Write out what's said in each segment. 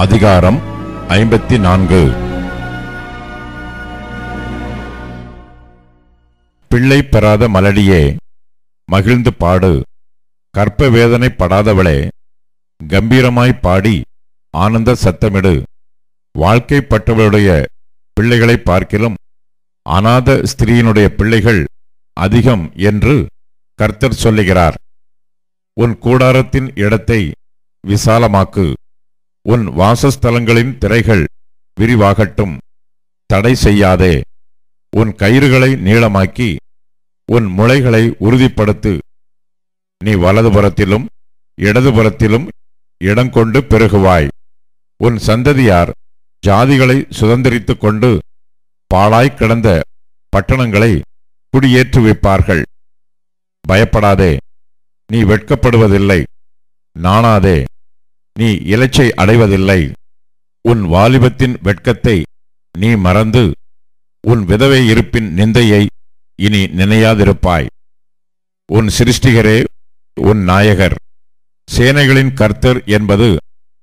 அதிகாரம் 54. பிள்ளை பெறாத மலடியே, மகிழ்ந்து பாடு. கற்ப வேதனை படாதவளே, கம்பீரமாய் பாடி ஆனந்த சத்தமிடு. வாழ்க்கைப்பட்டவளுடைய பிள்ளைகளை பார்க்கிலும் அநாத ஸ்திரீயினுடைய பிள்ளைகள் அதிகம் என்று கர்த்தர் சொல்லுகிறார். உன் கூடாரத்தின் இடத்தை விசாலமாக்கு. உன் வாசஸ்தலங்களின் திரைகள் விரிவாகட்டும். தடை செய்யாதே. உன் கயிறுகளை நீளமாக்கி உன் முளைகளை உறுதிப்படுத்து. நீ வலதுபுறத்திலும் இடதுபுறத்திலும் இடங்கொண்டு பெருகுவாய். உன் சந்ததியார் ஜாதிகளை சுதந்திரித்துக் கொண்டு பாழாய்க் கிடந்த பட்டணங்களை குடியேற்றுவிப்பார்கள். பயப்படாதே, நீ வெட்கப்படுவதில்லை. நாணாதே, நீ இலச்சை அடைவதில்லை. உன் வாலிபத்தின் வெட்கத்தை நீ மறந்து உன் விதவை இருப்பின் நிந்தையை இனி நினையாதிருப்பாய். உன் சிருஷ்டிகரே உன் நாயகர். சேனைகளின் கர்த்தர் என்பது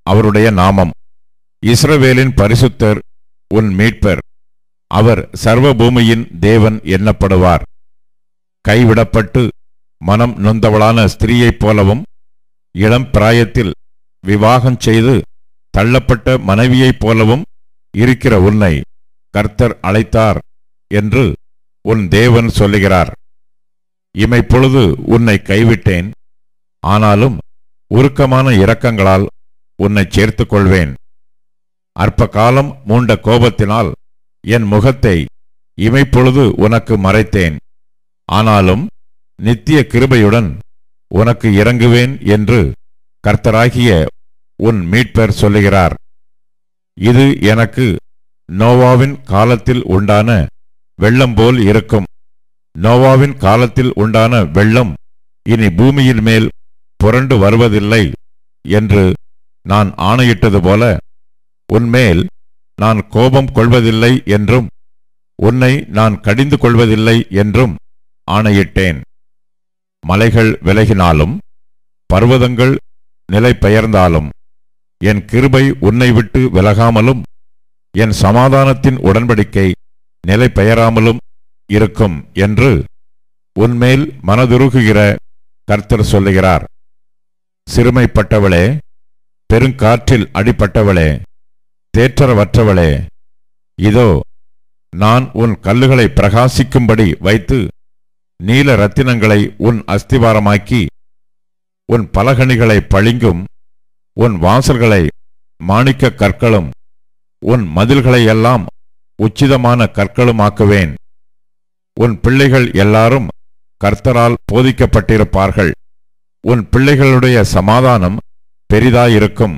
அவருடைய நாமம். இஸ்ரவேலின் பரிசுத்தர் உன் மீட்பர். அவர் சர்வபூமியின் தேவன் எண்ணப்படுவார். கைவிடப்பட்டு மனம் நொந்தவளான ஸ்திரீயைப் போலவும் இளம் பிராயத்தில் விவாகம் செய்து தள்ளப்பட்ட மனைவியைப் போலவும் இருக்கிற உன்னை கர்த்தர் அழைத்தார் என்று உன் தேவன் சொல்லுகிறார். இமைப்பொழுது உன்னை கைவிட்டேன், ஆனாலும் உருக்கமான இரக்கங்களால் உன்னை சேர்த்துக் கொள்வேன். அற்ப காலம் மூண்ட கோபத்தினால் என் முகத்தை இமைப்பொழுது உனக்கு மறைத்தேன், ஆனாலும் நித்திய கிருபையுடன் உனக்கு இறங்குவேன் என்று கர்த்தராகிய உன் மீட்பர் சொல்லுகிறார். இது எனக்கு நோவாவின் காலத்தில் உண்டான வெள்ளம் போல் இருக்கும். நோவாவின் காலத்தில் உண்டான வெள்ளம் இனி பூமியின் மேல் புரண்டு வருவதில்லை என்று நான் ஆணையிட்டது போல உன்மேல் நான் கோபம் கொள்வதில்லை என்றும் உன்னை நான் கடிந்து கொள்வதில்லை என்றும் ஆணையிட்டேன். மலைகள் விலகினாலும் பர்வதங்கள் நிலை பெயர்ந்தாலும் என் கிருபை உன்னை விட்டு விலகாமலும் என் சமாதானத்தின் உடன்படிக்கை நிலை பெயராமலும் இருக்கும் என்று உன்மேல் மனதுருகுகிற கர்த்தர் சொல்லுகிறார். சிறுமைப்பட்டவளே, பெருங்காற்றில் அடிபட்டவளே, தேற்றரவற்றவளே, இதோ நான் உன் கல்லுகளை பிரகாசிக்கும்படி வைத்து நீல இரத்தினங்களை உன் அஸ்திவாரமாக்கி உன் பலகணிகளை பளிங்கும் உன் வாசல்களை மாணிக்க கற்களும் உன் மதில்களையெல்லாம் உச்சிதமான கற்களுமாக்குவேன். உன் பிள்ளைகள் எல்லாரும் கர்த்தரால் போதிக்கப்பட்டிருப்பார்கள். உன் பிள்ளைகளுடைய சமாதானம் பெரிதாயிருக்கும்.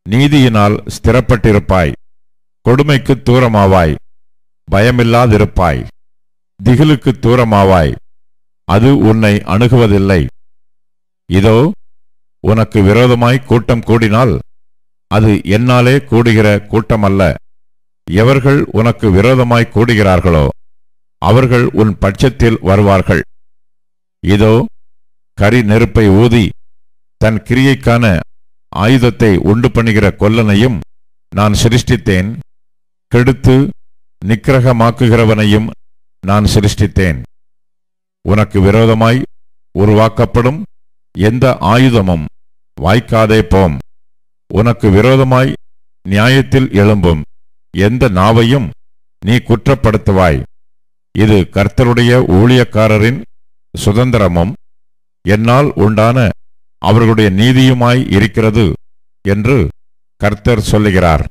நீதியினால் ஸ்திரப்பட்டிருப்பாய். கொடுமைக்கு தூரமாவாய். பயமில்லாதிருப்பாய். திகிலுக்கு தூரமாவாய். அது உன்னை அணுகுவதில்லை. இதோ உனக்கு விரோதமாய் கூட்டம் கூடினால் அது என்னாலே கூடுகிற கூட்டமல்ல. எவர்கள் உனக்கு விரோதமாய் கூடுகிறார்களோ அவர்கள் உன் பட்சத்தில் வருவார்கள். இதோ கரி நெருப்பை ஊதி தன் கிரியைக்கான ஆயுதத்தை உண்டு பண்ணுகிற கொல்லனையும் நான் சிருஷ்டித்தேன். கெடுத்து நிக்கிரகமாக்குகிறவனையும் நான் சிருஷ்டித்தேன். உனக்கு விரோதமாய் உருவாக்கப்படும் எந்த ஆயுதமும் வாய்க்காதே போம். உனக்கு விரோதமாய் நியாயத்தில் எழும்பும் எந்த நாவையும் நீ குற்றப்படுத்துவாய். இது கர்த்தருடைய ஊழியக்காரரின் சுதந்திரமும் என்னால் உண்டான அவர்களுடைய நீதியுமாய் இருக்கிறது என்று கர்த்தர் சொல்லுகிறார்.